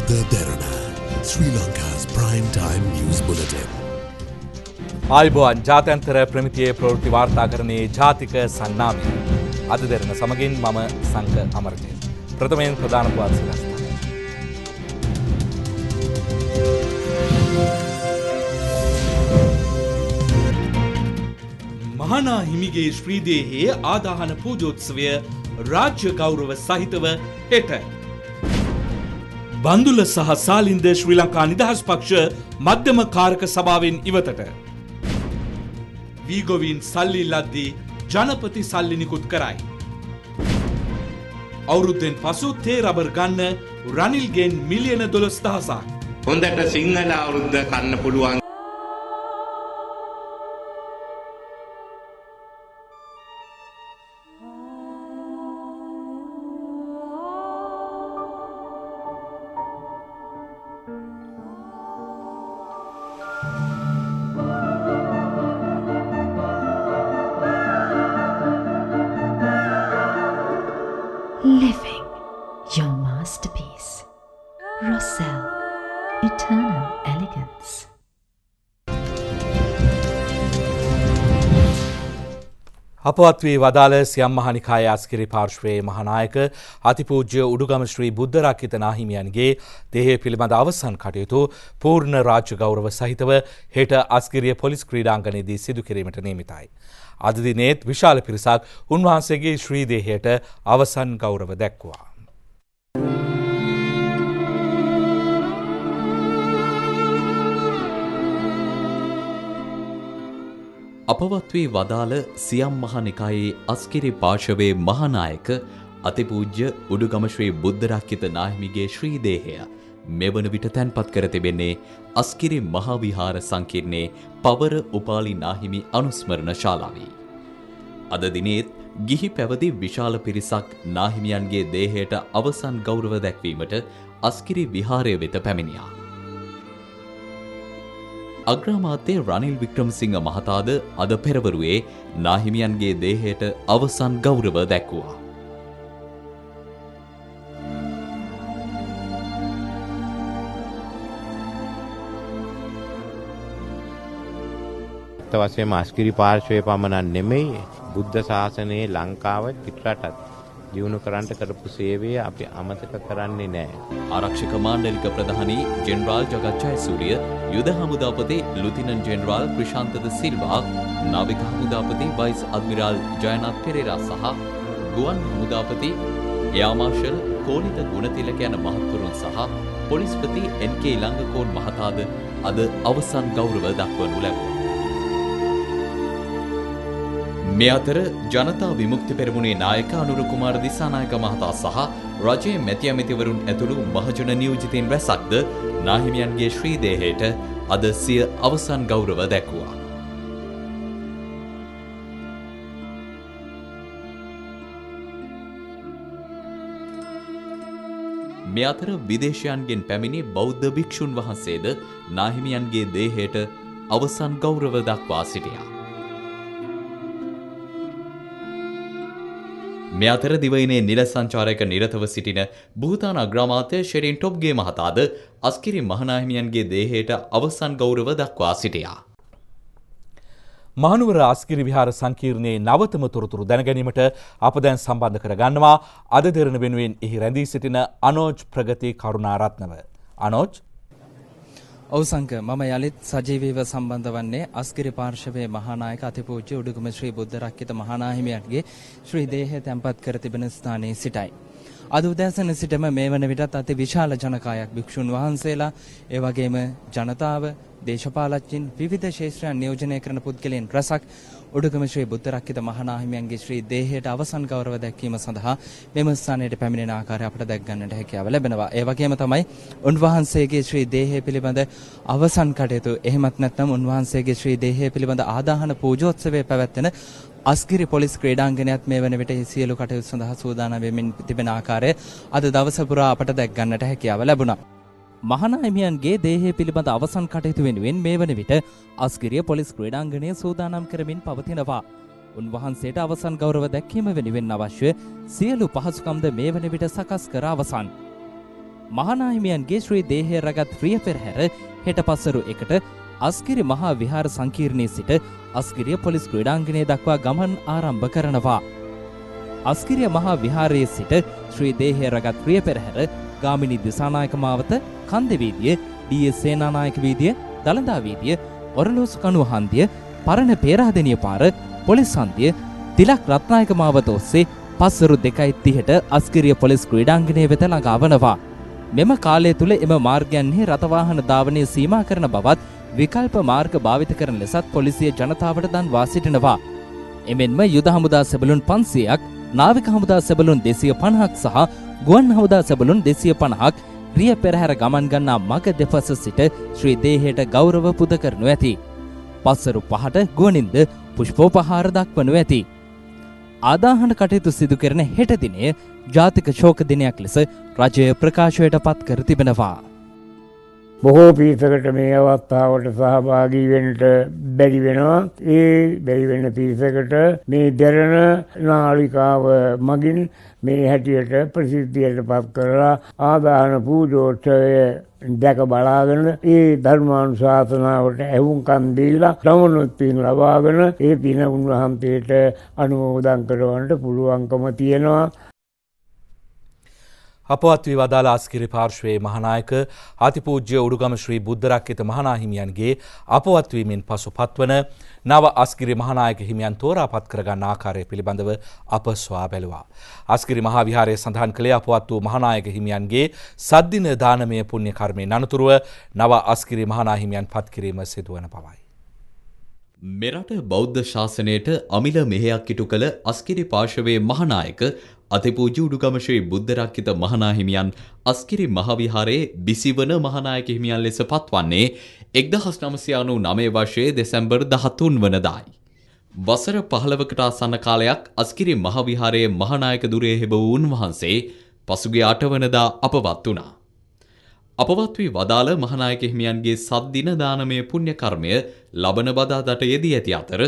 The Derana, Sri Lanka's prime time news bulletin. ආයුබෝවන් ජාත්‍යන්තර ප්‍රමිතියේ ප්‍රවෘත්ති වාර්තාකරණයේ ජාතික සංනාමය. අද දෙරණ සමගින් මම සංක අමරජය. ප්‍රථමයෙන් ප්‍රධාන පුවත් සිරස්ථාන. මහනා හිමිගේ ශ්‍රී දේහයේ ආදාහන පූජෝත්සවය රාජ්‍ය ගෞරව සහිතව හෙට. බන්දුල සහ සාලින්ද ශ්‍රී ලංකා නිදහස් පක්ෂ මධ්‍යම කාරක සභාවෙන් ඉවතට. වීගොවින් සල්ලි ලද්දී ජනපති සල්ලි නිකුත් කරයි. අවුරුද්දෙන් පසු තේ රබර් ගන්න රනිල්ගෙන් මිලියන 12,000ක්. හොඳට සිංහල අවුරුද්ද කන්න පුළුවන්. Living your masterpiece. Rossell, eternal elegance. අපවත් වී වදාළ සියම් මහනිකායේ අස්කිරි පාර්ශ්වයේ මහානායක අතිපූජ්‍ය උඩුගම ශ්‍රී බුද්ධ රක්කිත නාහිමියන්ගේ දේහය පිළිබඳ අවසන් කටයුතු පූර්ණ රාජ්‍ය ගෞරව සහිතව හෙට අස්කිරිය පොලිස් ක්‍රීඩාංගණයේදී සිදු කිරීමට නියමිතයි. අද දිනේත් විශාල පිරිසක් උන්වහන්සේගේ ශ්‍රී දේහයට අවසන් ගෞරව දැක්වුවා. අපවත් වී වදාළ සියම් මහනිකායේ අස්කිරි පාර්ශවයේ මහානායක අතිපූජ්‍ය උඩුගම ශ්‍රී බුද්ධ රක්කිත නාහිමිගේ ශ්‍රී දේහය මෙවන විට තැන්පත් කර තිබෙන්නේ අස්කිරි මහා විහාර සංකීර්ණයේ පවර උපාලි නාහිමි අනුස්මරණ ශාලාවේ. අද දිනේත් ගිහි පැවදි විශාල පිරිසක් නාහිමියන්ගේ දේහයට අවසන් ගෞරව දැක්වීමට අස්කිරි විහාරය වෙත පැමිණියා. අග්‍රාමාත්‍ය රනිල් වික්‍රමසිංහ මහතාද අද පෙරවරුවේ නාහිමියන්ගේ දේහයට අවසන් ගෞරව දැක්වුවා. වශයෙන්ම අස්කිරි පාර්ශ්වයේ පමණක් නෙමෙයි බුද්ධ ශාසනයේ ලංකාව පිටරටත් දියුණු කරන්නට කරපු සේවය අපි අමතක කරන්නේ නැහැ. ආරක්ෂක මාණ්ඩලික ප්‍රධානී ජෙනරාල් ජගත් ජයසූරිය, යුද හමුදාපති ලුතිනන්ට් ජෙනරාල් ක්‍රිෂාන්ත ද සිල්වා, නාවික හමුදාපති වයිස් අද්මිරාල් ජයනාත් පෙරේරා සහ ගුවන් හමුදාපති එයා මාර්ෂල් කෝලිත ගුණතිලක යන මහත්වරුන් සහ පොලිස්පති එන්.කේ. ඉලංගකෝන් මහතාද අද අවසන් ගෞරව දක්වනු ලැබුවා. මේ අතර ජනතා විමුක්ති පෙරමුණේ නායක අනුර කුමාර දිසානායක මහතා සහ රජයේ මැති ඇමතිවරුන් ඇතුළු මහජන නියෝජිතයින් රැසක්ද නාහිමියන්ගේ ශ්‍රී දේහයට අද සිය අවසන් ගෞරව දැක්වුවා. මේ අතර විදේශයන්ගෙන් පැමිණි බෞද්ධ භික්ෂුන් වහන්සේද නාහිමියන්ගේ දේහයට අවසන් ගෞරව දක්වා සිටියා. මේ අතර දිවයිනේ නිල සංචාරයක නිරතව සිටින භූතාන අග්‍රාමාත්‍ය ෂෙරින් ටොප්ගේ මහතාද අස්කිරි මහනාහිමියන්ගේ දේහයට අවසන් ගෞරව දක්වා සිටියා. මහනුවර අස්කිරි විහාර සංකීර්ණයේ නවතම තොරතුරු දැනගැනීමට අප දැන් සම්බන්ධ කර ගන්නවා අද දෙරණ වෙනුවෙන් එහි රැඳී සිටින අනෝජ් ප්‍රගති කරුණාරත්නව. අනෝජ් අවසංක මම යළිත් සජීවීව සම්බන්ධ වන්නේ අස්කිරි පාර්ශවයේ මහානායක අතිපූජ්‍ය උඩුගම ශ්‍රී බුද්ධ රක්කිත මහානාහිමියන්ගේ ශ්‍රී දේහය තැන්පත් කර තිබෙන ස්ථානයේ සිටයි. අද උදෑසන සිටම මේ වන විටත් අති විශාල ජනකායක් භික්ෂුන් වහන්සේලා ඒ වගේම ජනතාව දේශපාලඥයින් විවිධ ශේෂ්ත්‍රයන් නියෝජනය කරන පුද්ගලයන් රැසක් උඩුගම ශ්‍රී බුද්ධ රක්කිත මහානාහිමියන්ගේ ශ්‍රී දේහයට අවසන් ගෞරව දැක්වීම සඳහා මෙම ස්ථානයට පැමිණෙන ආකාරය අපට දැක් ගන්නට හැකියාව ලැබෙනවා. ඒ වගේම තමයි උන්වහන්සේගේ ශ්‍රී දේහය පිළිබඳ අවසන් කටයුතු එහෙමත් නැත්නම් උන්වහන්සේගේ ශ්‍රී දේහය පිළිබඳ ආදාහන පූජෝත්සවය පැවැත්වෙන අස්කිරි පොලිස් ක්‍රීඩාංගණයත් මේ වන විට සියලු කටයුතු සඳහා සූදානම් වෙමින් තිබෙන ආකාරය අද දවස පුරා අපට දැක් ගන්නට හැකියාව ලැබුණා. මහානාහිමියන්ගේ දේහය පිළිබඳ අවසන් කටයුතු වෙනුවෙන් මේ වන විට අස්කිරිය පොලිස් ක්‍රීඩාංගණය සූදානම් කරමින් පවතිනවා. උන්වහන්සේට අවසන් ගෞරව දැක්වීම වෙනුවෙන් අවශ්‍ය සියලු පහසුකම්ද මේ වන විට සකස් කර අවසන්. මහානාහිමියන්ගේ ශ්‍රී දේහය රැගත් ප්‍රිය පෙරහැර හෙට පසරු 1ට අස්ගිරි මහා විහාර සංකීර්ණයේ සිට අස්ගිරිය පොලිස් ක්‍රීඩාංගණය දක්වා ගමන් ආරම්භ කරනවා. අස්ගිරිය මහා විහාරයේ සිට ශ්‍රී දේහය රැගත් ප්‍රිය පෙරහැර ගාමිණී දිසානායක මාවත, කන්ද වීදිය, ඩී.එස්. සේනානායක වීදිය, දළදා වීදිය, ඔරලෝසු කණුව හන්දිය, පරණ පේරාදෙණිය පාර, පොලිස් හන්දිය, තිලක් රත්නායක මාවත ඔස්සේ පස්වරු 2:30ට අස්ගිරිය පොලිස් ක්‍රීඩාංගණය වෙත ළඟා වනවා. මෙම කාලය තුල එම මාර්ගයන්හි රථවාහන ධාවනය සීමා කරන බවත් විකල්ප මාර්ග භාවිත කරන ලෙසත් පොලිසිය ජනතාවට දන්වා සිටිනවා. එමෙන්ම යුද හමුදා සෙබළුන් 500ක්, නාවික හමුදා සෙබළුන් 250ක් සහ ගුවන් හමුදා සෙබළුන් 250ක් රිය පෙරහැර ගමන් ගන්නා මග දෙපස සිට ශ්‍රී දේහයට ගෞරව පුද කරනු ඇති. පස්වරු 5ට ගුවනින්ද පුෂ්පෝපහාර දක්වනු ඇති. ආදාහන කටයුතු සිදු කරන හෙට දිනය ජාතික ශෝක දිනයක් ලෙස රජය ප්‍රකාශයට පත් කර තිබෙනවා. බොහෝ පිරිසකට මේ අවස්ථාවට සහභාගී වෙන්න බැරි වෙනවා. ඒ බැරි වෙන පිරිසකට මේ දැරණ නාලිකාව මගින් මේ හැටියට ප්‍රසිද්ධියට පත් කරලා ආදාහන පූජෝත්සවය දැක බලාගෙන ඒ ධර්මානුශාසනාවට ඇහුම්කන් දීලා සමනුත්තින් ලබාගෙන ඒ පින උන්වහන්සේට අනුමෝදන් කරවන්නට පුළුවන්කම තියෙනවා. අපවත් වී වදාළ අස්ගිරි පාර්ශ්වයේ මහානායක අතිපූජ්‍ය උඩුගම ශ්‍රී බුද්ධරක්කිත මහානාහිමියන්ගේ අපවත් වීමෙන් පසු පත්වන නව අස්ගිරි මහානායක හිමියන් තෝරාපත් කරගන්න ආකාරය පිළිබඳව අප සොයා බැලුවා. අස්ගිරි මහා විහාරයේ සඳහන් කළේ අපවත් වූ මහානායක හිමියන්ගේ සද්දින දානමය පුණ්‍ය කර්මයෙන් අනතුරුව නව අස්ගිරි මහානාහිමියන් පත් කිරීම සිදුවන බවයි. මෙරට බෞද්ධ ශාසනයට අමිල මෙහෙයක් ඉටු කළ අස්ගිරි පාර්ශවයේ මහානායක අතිපූජ්‍ය උඩුගම ශ්‍රී බුද්ධරක්කිත මහානාහිමියන් අස්ගිරි මහවිහාරයේ බිසිවන මහානායක හිමියන් ලෙස පත්වන්නේ 1999 වර්ෂයේ දෙසැම්බර් 13 වනදායි. වසර 15කට ආසන්න කාලයක් අස්ගිරි මහවිහාරයේ මහානායක දුරේ හෙබ වූ උන්වහන්සේ පසුගිය 8 වනදා අපවත් වුණා. අපවත් වී වදාළ මහානායක හිමියන්ගේ සද්දින දානමය පුණ්‍ය කර්මය ලබන බදාදට යෙදී ඇති අතර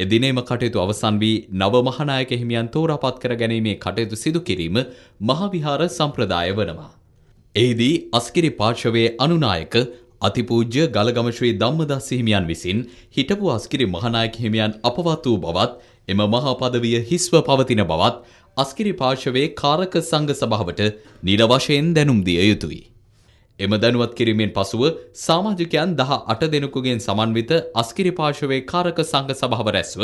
එදිනෙම කටයුතු අවසන් වී නව මහානායක හිමියන් තෝරාපත් කර ගැනීමේ කටයුතු සිදු කිරීම මහවිහාර සම්ප්‍රදාය වනවා. එහිදී අස්ගිරි පාර්ශවයේ අනුනායක අතිපූජ්‍ය ගලගම ශ්‍රී ධම්මදාස හිමියන් විසින් හිටපු අස්ගිරි මහානායක හිමියන් අපවත් වූ බවත් එම මහා පදවිය හිස්ව පවතින බවත් අස්ගිරි පාර්ශවයේ කාරක සංඝ සභාවට නිල වශයෙන් දැනුම් දිය යුතුයි. එම දැනුවත් කිරීමෙන් පසුව සමාජිකයන් 18 දෙනෙකුගෙන් සමන්විත අස්ගිරි පාර්ශවයේ කාරක සංඝ සභාව රැස්ව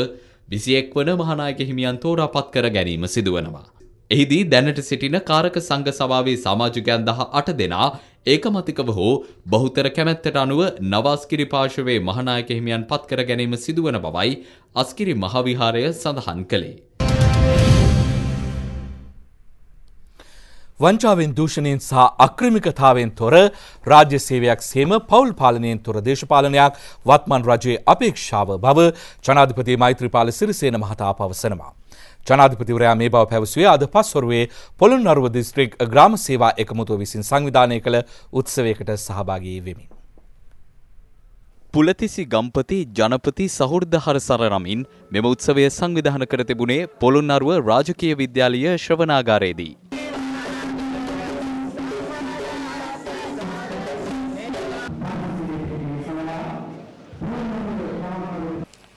21 වන මහානායක හිමියන් තෝරාපත් කර ගැනීම සිදුවනවා. එහිදී දැනට සිටින කාරක සංඝ සභාවේ සමාජිකයන් 18 දෙනා ඒකමතිකව හෝ බහුතර කැමැත්තට අනුව නව අස්ගිරි පාර්ශවයේ මහානායක හිමියන් පත් කර ගැනීම සිදුවන බවයි අස්ගිරි මහවිහාරය සඳහන් කළේ. වංචාවෙන් දූෂණයෙන් සහ අක්‍රමිකතාවෙන් තොර රාජ්‍ය සේවයක් සේම පවුල් පාලනයෙන් තොර දේශපාලනයක් වත්මන් රජයේ අපේක්ෂාව බව ජනාධිපති මෛත්‍රීපාල සිරිසේන මහතා පවසනවා. ජනාධිපතිවරයා මේ බව පැවසුවේ අද පස්වරුවේ පොළොන්නරුව දිස්ත්‍රික් ග්‍රාම සේවා එකමුතුව විසින් සංවිධානය කළ උත්සවයකට සහභාගී වෙමින්. පුලතිසි ගම්පති ජනපති සහෘද හරසර නමින් මෙම උත්සවය සංවිධානය කර තිබුණේ පොළොන්නරුව රාජකීය විද්‍යාලීය ශ්‍රවණාගාරයේදී.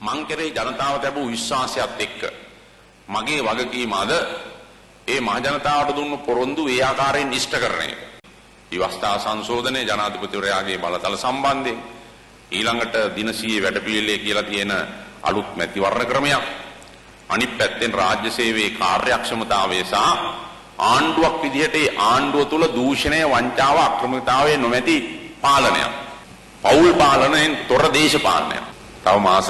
මං කෙරේ ජනතාව ලැබූ විශ්වාසයත් එක්ක මගේ වගකීම අද ඒ මහ ජනතාවට දුන්නු පොරොන්දු ඒ ආකාරයෙන් ඉෂ්ට කරන එක. විවස්ථා සංශෝධනයේ ජනාධිපතිවරයාගේ බලතල සම්බන්ධයෙන් ඊළඟට දින 100 වැඩපිළිවෙලේ කියලා තියෙන අලුත් මැතිවරණ ක්‍රමයක්. අනිත් පැත්තෙන් රාජ්‍ය සේවයේ කාර්යක්ෂමතාවය සහ ආණ්ඩුවක් විදිහට ඒ ආණ්ඩුව තුල දූෂණය, වංචාව, අක්‍රමිකතාවය නොමැති පාලනයක්. පෞල් පාලනයෙන් තොර දේශපාලනයක්. තව මාස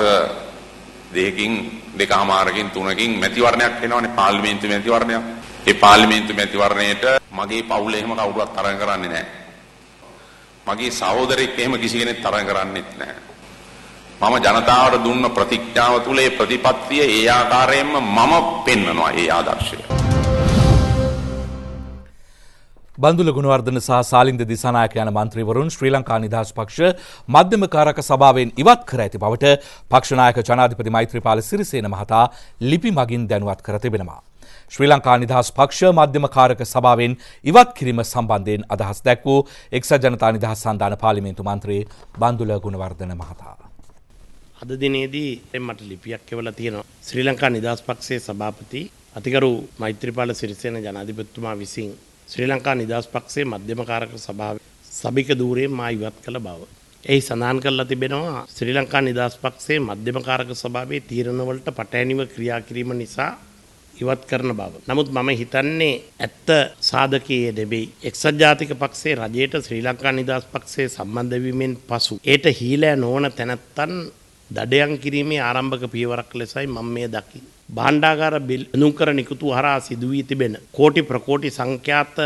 දෙකමාරකින් 3කින් මැතිවරණයක් එනවනේ, පාර්ලිමේන්තු මැතිවරණයක්. ඒ පාර්ලිමේන්තු මැතිවරණයට මගේ පවුල එහෙම කවුරුවත් තරඟ කරන්නේ නැහැ. මගේ සහෝදරෙක් එහෙම කිසි කෙනෙක් තරඟ කරන්නේත් නැහැ. මම ජනතාවට දුන්න ප්‍රතිඥාව තුල ඒ ප්‍රතිපත්තිය ඒ ආකාරයෙන්ම මම පෙන්වනවා ඒ ආදර්ශය. බන්දුල ගුණවර්ධන සහ සාලින්ද දිසානායක යන මන්ත්‍රීවරුන් ශ්‍රී ලංකා නිදහස් පක්ෂ මධ්‍යම කාරක සභාවෙන් ඉවත් කර ඇති බවට පක්ෂ නායක ජනාධිපති මෛත්‍රීපාල සිරිසේන මහතා ලිපි මගින් දැනුවත් කර තිබෙනවා. ශ්‍රී ලංකා නිදහස් පක්ෂ මධ්‍යම කාරක සභාවෙන් ඉවත් කිරීම සම්බන්ධයෙන් අදහස් දැක් වූ එක්සත් ජනතා නිදහස් සන්ධාන පාර්ලිමේන්තු මන්ත්‍රී බන්දුල ගුණවර්ධන මහතා. අද දිනේදී මට ලිපියක් එවලා තියෙනවා. ශ්‍රී ලංකා නිදහස් පක්ෂයේ සභාපති අතිගරු මෛත්‍රීපාල සිරිසේන ජනාධිපතිතුමා විසින් ශ්‍රී ලංකා නිදහස් පක්ෂයේ මධ්‍යම කාරක සභාවේ සභික ධූරයෙන් මා ඉවත් කළ බව. එහි සඳහන් කරලා තිබෙනවා ශ්‍රී ලංකා නිදහස් පක්ෂයේ මධ්‍යම කාරක සභාවේ තීරණවලට පටහැනිව ක්‍රියා කිරීම නිසා ඉවත් කරන බව. නමුත් මම හිතන්නේ ඇත්ත සාධකයේ නෙවෙයි. එක්සත් ජාතික පක්ෂයේ රජයට ශ්‍රී ලංකා නිදහස් පක්ෂයේ සම්බන්ධ වීමෙන් පසු ඒට හීලෑ නොවන තැනැත්තන් දඩයන් කිරීමේ ආරම්භක පියවරක් ලෙසයි මම මේ දකින්නේ. භාණ්ඩාගාර බිල් අනුකර නිකුතු හරහා සිදු වී තිබෙන කෝටි ප්‍රකෝටි සංඛ්‍යාත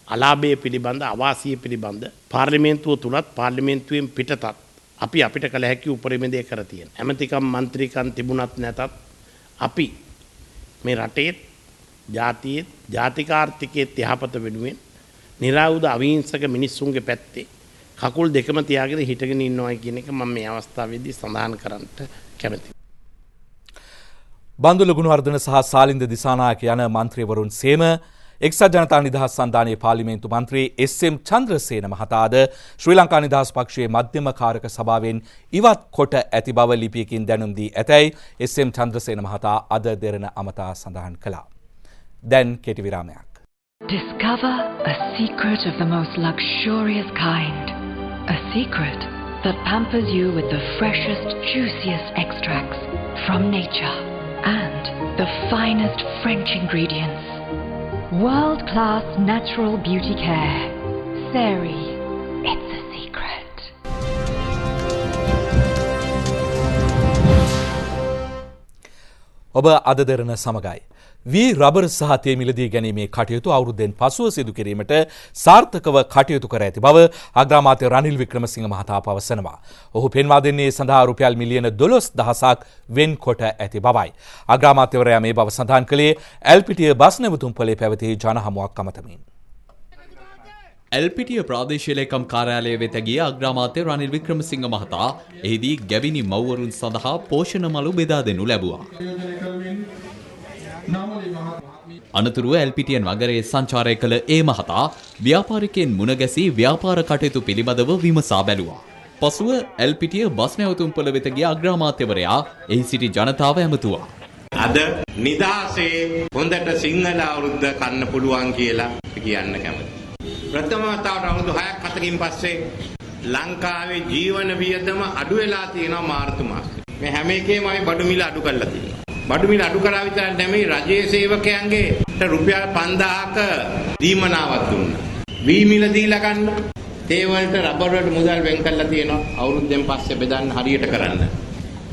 අලාභය පිළිබඳ අවාසිය පිළිබඳ පාර්ලිමේන්තුව තුලත් පාර්ලිමේන්තුවෙන් පිටතත් අපි අපිට කළ හැකි උපරිම දේ කර තියෙන. ඇමතිකම් මන්ත්‍රීකම් තිබුණත් නැතත් අපි මේ රටේ ජාතියේ ජාතික ආර්ථිකයේ යහපත වෙනුවෙන් නිරාවුද අවිහිංසක මිනිස්සුන්ගේ පැත්තේ කකුල් දෙකම තියාගෙන හිටගෙන ඉන්නවා කියන එක මම මේ අවස්ථාවේදී සඳහන් කරන්නට කැමතියි. බන්දුල ගුණවර්ධන සහ සාලින්ද දිසානායක යන මන්ත්‍රීවරුන් සේම එක්සත් ජනතා නිදහස් සන්ධානයේ පාර්ලිමේන්තු මන්ත්‍රී එස්.එම්. චන්ද්‍රසේන මහතාද ශ්‍රී ලංකා නිදහස් පක්ෂයේ මධ්‍යම කාරක සභාවෙන් ඉවත් කොට ඇති බව ලිපියකින් දැනුම් දී ඇතැයි එස්.එම්. චන්ද්‍රසේන මහතා අද දෙරණ අමතා සඳහන් කළා. දැන් කෙටි විරාමයක්. Discover a secret of the most luxurious kind. A secret that pampers you with the freshest, juiciest extracts from nature and the finest French ingredients. World-class natural beauty care. Sari, it's a secret. ඔබ අද දෙරණ සමගයි. වී rubber සහ තේ මිලදී ගැනීමේ කටයුතු අවුරුද්දෙන් පසුව සිදු කිරීමට සාර්ථකව කටයුතු කර ඇති බව අග්‍රාමාත්‍ය රනිල් වික්‍රමසිංහ මහතා පවසනවා. ඔහු පෙන්වා දෙන්නේ සඳහා රුපියල් මිලියන 12,000ක් වෙන්කොට ඇති බවයි. අග්‍රාමාත්‍යවරයා මේ බව සඳහන් කළේ ඇල්පිටිය බස් නැවතුම්පොලේ පැවති ජනහමුවක් අමතමින්. ඇල්පිටිය ප්‍රාදේශීය ලේකම් කාර්යාලය වෙත ගිය අග්‍රාමාත්‍ය රනිල් වික්‍රමසිංහ මහතා එහිදී ගැවිණි මව්වරුන් සඳහා පෝෂණ මළු බෙදා දෙනු ලැබුවා. අනතුරුව ඇල්පිටිය නගරයේ සංචාරය කළ ඒ මහතා ව්‍යාපාරිකයන් මුණ ගැසී ව්‍යාපාර කටයුතු පිළිබඳව විමසා බැලුවා. පසුව ඇල්පිටිය බස් නැවතුම්පොළ වෙත ගිය අග්‍රාමාත්‍යවරයා එහි සිටි ජනතාව ඇමතුවා. අද නිදහසේ හොඳට සිංහල අවුරුද්ද කන්න පුළුවන් කියලා කියන්න කැමතියි. ප්‍රථම වතාවට අවුරුදු 6ක් 7කින් පස්සේ ලංකාවේ ජීවන වියදම අඩු වෙලා තියෙනවා මාර්තු මාසෙ. මේ හැම එකේම අපි බඩු මිල අඩු කරලා තියෙනවා. බඩු මිල අඩු කරා විතරක් නෙමෙයි රජයේ සේවකයන්ගේ රුපියල් 5000ක දීමනාවක් දුන්නා. වී මිල දීලා ගන්න. තේ වලට රබර් වලට මුදල් වෙන් කරලා තියෙනවා. අවුරුද්දෙන් පස්සේ බෙදන්න හරියට කරන්න.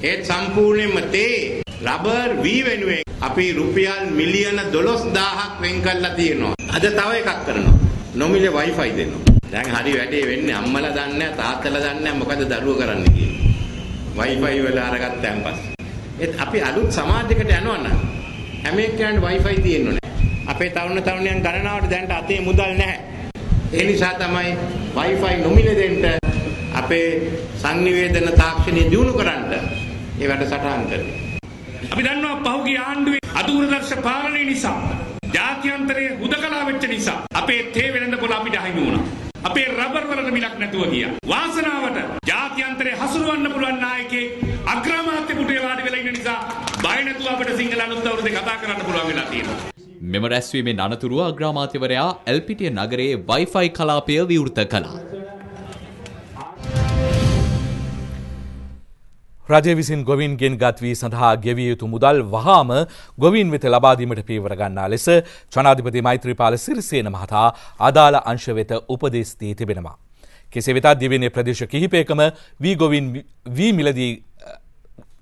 ඒත් සම්පූර්ණයෙන්ම තේ රබර් වී වෙනුවෙන් අපි රුපියල් මිලියන 12000ක් වෙන් කරලා තියෙනවා. අද තව එකක් කරනවා. නොමිලේ Wi-Fi දෙනවා. දැන් හරි වැඩේ වෙන්නේ අම්මලා දන්නේ නැහැ තාත්තලා දන්නේ නැහැ මොකද දරුවෝ කරන්නේ කියලා. Wi-Fi වල අරගත්තන් පස්සේ ඒත් අපි අලුත් සමාජයකට යනවා නම් හැම එක්කෙනාට Wi-Fi තියෙන්න ඕනේ. අපේ තරුණයන් ගණනාවට දැනට අතේ මුදල් නැහැ. ඒ නිසා තමයි Wi-Fi නොමිලේ දෙන්න අපේ සංනිවේදන තාක්ෂණය දියුණු කරන්න ඒ වැඩසටහන් කරන්නේ. අපි දන්නවා පහුගිය ආණ්ඩුවේ අදූරදර්ශ පාලනය නිසා ජාත්‍යන්තරයේ හුදකලා වෙච්ච නිසා අපේ තේ වෙළඳ පොළ අපිට අහිමි වුණා. අපේ රබර් වලට මිලක් නැතුව ගියා. වාසනාවට ජාත්‍යන්තරයේ හසුරවන්න පුළුවන් නායකයෙක් අග්‍රාමාත්‍ය පුටේ වාඩි වෙලා ඉන්න නිසා බය නැතුව අපිට සිංහල අලුත් අවුරුද්දේ කතා කරන්න පුළුවන් වෙලා තියෙනවා. මෙම රැස්වීමෙන් අනතුරුව අග්‍රාමාත්‍යවරයා ඇල්පිටිය නගරයේ Wi-Fi කලාපය විවෘත කළා. රජය විසින් ගොවීන්ගෙන් ගත් වී සඳහා ගෙවිය යුතු මුදල් වහාම ගොවීන් වෙත ලබා දීමට පියවර ගන්නා ලෙස ජනාධිපති මෛත්‍රීපාල සිරිසේන මහතා අදාළ අංශ වෙත උපදෙස් දී තිබෙනවා. කෙසේ වෙතත් දිවයිනේ ප්‍රදේශ කිහිපයකම වී ගොවීන් වී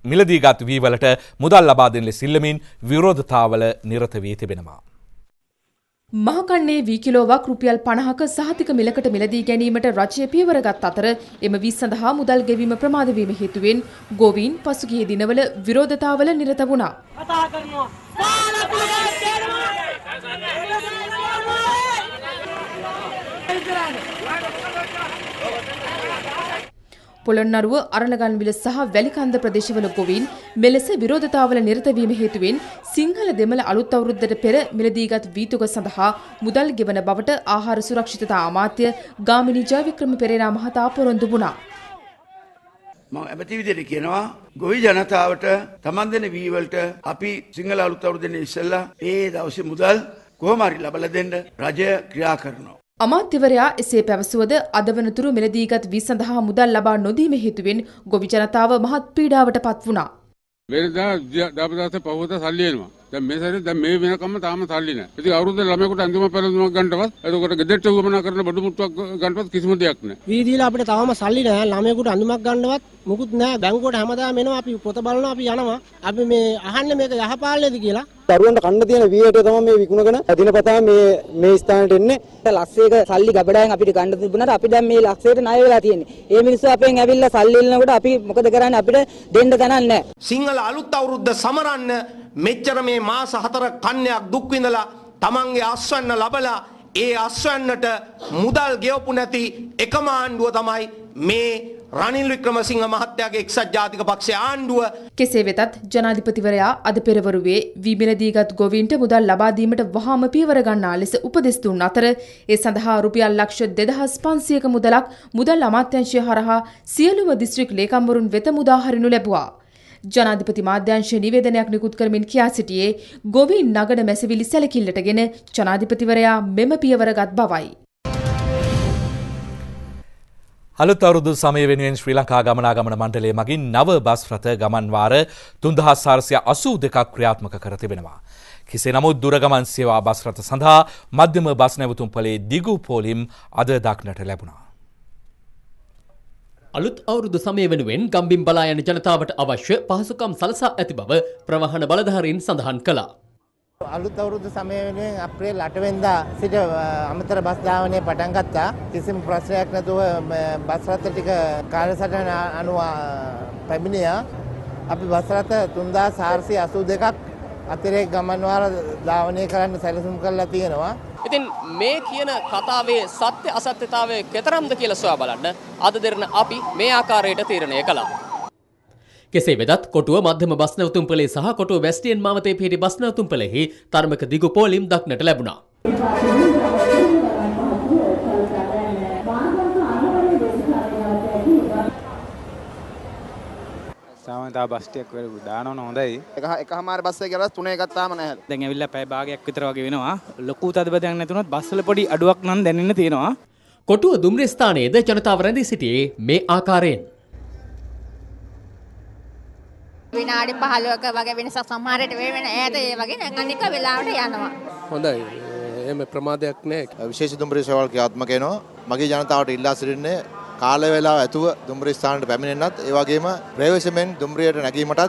මිලදීගත් වී වලට මුදල් ලබා දෙන ලෙස ඉල්ලමින් විරෝධතාවල නිරත වී තිබෙනවා. මහකන්නේ වී කිලෝවක් රුපියල් 50ක සහතික මිලකට මිලදී ගැනීමට රජය පියවරගත් අතර එම වී සඳහා මුදල් ගෙවීම ප්‍රමාද වීම හේතුවෙන් ගොවීන් පසුගිය දිනවල විරෝධතාවල නිරත වුණා. පොළොන්නරුව අරණගන්විල සහ වැලිකන්ද ප්‍රදේශවල ගොවීන් මෙලෙස විරෝධතාවල නිරත වීම හේතුවෙන් සිංහල දෙමළ අලුත් අවුරුද්දට පෙර මිලදීගත් වීතුක සඳහා මුදල් ගෙවන බවට ආහාර සුරක්ෂිතතා අමාත්‍ය ගාමිණී ජයවික්‍රම පෙරේරා මහතා පොරොන්දු වුණා. මම ඇමති විදිහට කියනවා ගොවි ජනතාවට තමන් දෙන වී වලට අපි සිංහල අලුත් අවුරුද්දේ ඉස්සෙල්ලා ඒ දවසේ මුදල් කොහොම හරි ලබලා දෙන්න රජය ක්‍රියා කරනවා. අමාත්‍යවරයා එසේ පැවසුවද අද වනතුරු මිලදීගත් වී සඳහා මුදල් ලබා නොදීම හේතුවෙන් ගොවි ජනතාව මහත් පීඩාවට පත් වුණා. වෙනදා දාපදාසේ පහවත සල්ලි එනවා. දැන් මේ සැරේ දැන් මේ වෙනකම්ම තාම සල්ලි නැහැ. ඉතින් අවුරුද්දේ ළමයෙකුට අන්තිම පෙරළුමක් ගන්නවත් එතකොට ගෙදරට උවමනා කරන බඩු මුට්ටුවක් ගන්නවත් කිසිම දෙයක් නැහැ. වී දීලා අපිට තාම සල්ලි නැහැ. ළමයෙකුට අඳුමක් ගන්නවත් මුකුත් නැහැ. බැංකුවට හැමදාම එනවා අපි පොත බලනවා අපි යනවා. අපි මේ අහන්නේ මේක යහපාලනේද කියලා. දරුවන්ට කන්න තියෙන වීයට තමයි මේ විකුණගෙන දිනපතා මේ ස්ථානට එන්නේ. ලක්ෂයක සල්ලි ගබඩායෙන් අපිට ගන්න තිබුණාට අපි දැන් මේ ලක්ෂයට ණය වෙලා තියෙන්නේ. ඒ මිනිස්සු අපෙන් ඇවිල්ලා සල්ලි ඉල්ලනකොට අපි මොකද කරන්නේ අපිට දෙන්න තැනක් නැහැ. සිංහල අලුත් අවුරුද්ද සමරන්න මෙච්චර මේ මාස 4 කන්නයක් දුක් විඳලා තමන්ගේ අස්වැන්න ලබලා ඒ අස්වැන්නට මුදල් ගෙවපු නැති එකම ආණ්ඩුව තමයි මේ රනිල් වික්‍රමසිංහ මහත්තයාගේ එක්සත් ජාතික පක්ෂයේ ආණ්ඩුව. කෙසේ වෙතත් ජනාධිපතිවරයා අද පෙරවරුවේ වී මිලදීගත් ගොවීන්ට මුදල් ලබා දීමට වහාම පියවර ගන්නා ලෙස උපදෙස් දුන් අතර ඒ සඳහා රුපියල් ලක්ෂ 2500ක මුදලක් මුදල් අමාත්‍යාංශය හරහා සියලුම දිස්ත්‍රික් ලේකම්වරුන් වෙත මුදා හරිනු ලැබුවා. ජනාධිපති මාධ්‍යංශ නිවේදනයක් නිකුත් කරමින් කියා සිටියේ ගොවීන් නගන මැසිවිලි සැලකිල්ලටගෙන ජනාධිපතිවරයා මෙම පියවරගත් බවයි. අලුත් අවුරුදු සමය වෙනුවෙන් ශ්‍රී ලංකා ගමනාගමන මණ්ඩලය මගින් නව බස් රථ ගමන් වාර 3482ක් ක්‍රියාත්මක කර තිබෙනවා. කෙසේ නමුත් දුරගමන් සේවා බස් රථ සඳහා මධ්‍යම බස් නැවතුම්පලේ දිගු පෝලිම් අද දක්නට ලැබුණා. අලුත් අවුරුදු සමය වෙනුවෙන් ගම්බිම් බලා යන ජනතාවට අවශ්‍ය පහසුකම් සලසා ඇති බව ප්‍රවාහන බලධාරීන් සඳහන් කළා. අලුත් අවුරුදු සමය වෙනුවෙන් අප්‍රේල් 8 වෙනිදා සිට අමතර බස් ධාවනය පටන් ගත්තා. කිසිම ප්‍රශ්නයක් නැතුව බස් රථ ටික කාලසටහන අනුව පැමිණියා. අපි බස් රථ 3482ක් අතිරේක ගමන් වාර ධාවනය කරන්න සැලසුම් කරලා තියෙනවා. ඉතින් මේ කියන කතාවේ සත්‍ය අසත්‍යතාවය කෙතරම්ද කියලා සොයා බලන්න අද දෙරණ අපි මේ ආකාරයට තීරණය කළා. කෙසේ වෙතත් කොටුව මධ්‍යම බස් නැවතුම්පලේ සහ කොටුව වෙස්ටියන් මාවතේ පිහිටි බස් නැවතුම්පලෙහි තරමක දිගු පෝලිම් දක්නට ලැබුණා. සාමාන්‍යයෙන් බස් ටිකක් වෙලු දානවන හොඳයි. එකමාර බස් එක ගියලා 3 ගත්තාම නැහැ. දැන් ඇවිල්ලා පැය භාගයක් විතර වගේ වෙනවා. ලොකු තදබදයක් නැතුනොත් බස් වල පොඩි අඩුවක් නම් දැනෙන්න තියෙනවා. කොටුව දුම්රිය ස්ථානයේද ජනතාව රැඳී සිටියේ මේ ආකාරයෙන්. විනාඩි 15ක වගේ වෙනසක් සමහරට වෙන ඈත ඒ වගේ නැගන් එක වෙලාවට යනවා. හොඳයි. එහෙම ප්‍රමාදයක් නැහැ. විශේෂ දුම්රිය සේවාවල් ක්‍රියාත්මක වෙනවා. මගේ ජනතාවට ඉල්ලා සිටින්නේ කාල වේලාව ඇතුව දුම්රිය ස්ථානට පැමිණෙන්නත් ඒ වගේම ප්‍රවේශමෙන් දුම්රියට නැගීමටත්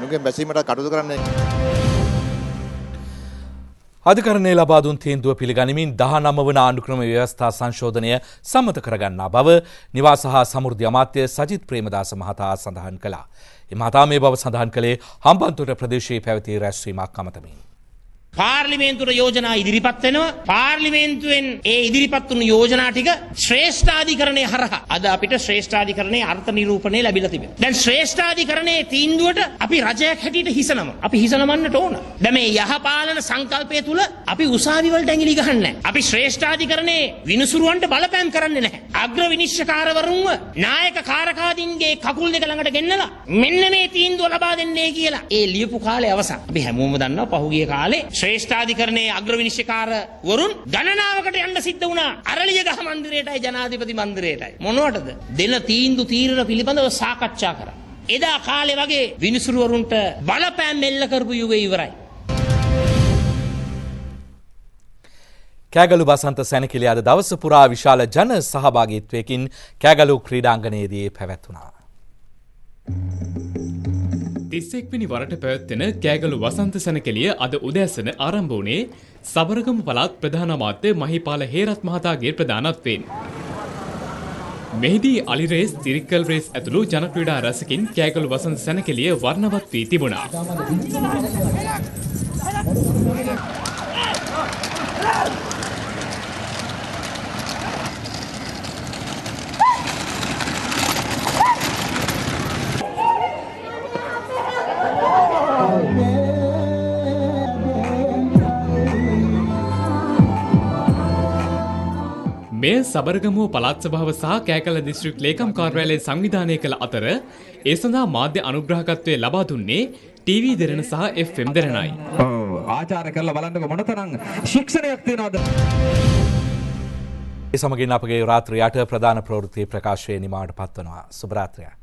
නුගෙන් බැසීමටත් කටයුතු කරන්න. අධිකරණයේ ලබා දුන් තීන්දුව පිළිගනිමින් 19 වන ආණ්ඩුක්‍රම ව්‍යවස්ථා සංශෝධනය සම්මත කරගන්නා බව නිවාස හා සමෘද්ධි අමාත්‍ය සජිත් ප්‍රේමදාස මහතා සඳහන් කළා. ඒ මහතා මේ බව සඳහන් කළේ හම්බන්තොට ප්‍රදේශයේ පැවති රැස්වීමක් අමතමින්. පාර්ලිමේන්තුවට යෝජනා ඉදිරිපත් වෙනවා. පාර්ලිමේන්තුවෙන් ඒ ඉදිරිපත් වුණු යෝජනා ටික ශ්‍රේෂ්ඨාධිකරණය හරහා අද අපිට ශ්‍රේෂ්ඨාධිකරණයේ අර්ථ නිරූපණය ලැබිලා තිබෙනවා. දැන් ශ්‍රේෂ්ඨාධිකරණයේ තීන්දුවට අපි රජයක් හැටියට හිසනම. අපි හිසනමන්නට ඕන. දැන් මේ යහපාලන සංකල්පය තුල අපි උසාවි වලට ඇඟිලි ගහන්නේ නැහැ. අපි ශ්‍රේෂ්ඨාධිකරණයේ විනිසුරුවන්ට බලපෑම් කරන්නේ නැහැ. අග්‍ර විනිශ්චයකාරවරුන්ව නායක කාරකාදීන්ගේ කකුල් දෙක ළඟට ගෙන්නලා මෙන්න මේ තීන්දුව ලබා දෙන්නේ කියලා ඒ ලියපු කාලේ අවසන්. අපි හැමෝම දන්නවා පහුගිය කාලේ ශ්‍රේෂ්ඨාධිකරණයේ අග්‍ර විනිශ්චයකාරවරුන් ගණනාවකට යන්න සිද්ධ වුණා. අරලියගහ මන්දිරයටයි ජනාධිපති මන්දිරයටයි. මොනවටද? දෙන තීන්දුව තීරණ පිළිබඳව සාකච්ඡා කරා. එදා කාලේ වගේ විනිසුරුවරුන්ට බලපෑම් මෙල්ල කරපු යුගය ඉවරයි. කෑගලු බසන්ත සැනකෙළිය අද දවස පුරා විශාල ජන සහභාගීත්වයකින් කෑගලු ක්‍රීඩාංගණයේදී පැවැත්වුණා. 31 වෙනි වරට පැවැත්වෙන කෑගලු වසන්ත සැනකෙළිය අද උදෑසන ආරම්භ වුණේ සබරගමු පළාත් ප්‍රධාන අමාත්‍ය මහිපාල හේරත් මහතාගේ ප්‍රධානත්වයෙන්. මෙහිදී අලි රේස්, තිරික්කල් රේස් ඇතුළු ජන ක්‍රීඩා රැසකින් කෑගලු වසන්ත සැනකෙළිය වර්ණවත් වී තිබුණා. මෙය සබරගමුව පළාත් සභාව සහ කෑකල දිස්ත්‍රික් ලේකම් කාර්යාලයේ සංවිධානය කළ අතර ඒ සඳහා මාධ්‍ය අනුග්‍රහකත්වය ලබා දුන්නේ ටීවී දෙරණ සහ FM දෙරණයි. ආචාර කරලා බලන්නකො මොනතරම් ශික්ෂණයක් තියෙනවද? ඒ සමගින් අපගේ රාත්‍රී 8 ප්‍රධාන ප්‍රවෘත්ති ප්‍රකාශයේ නිමාවට පත්වනවා. සුබ රාත්‍රියක්.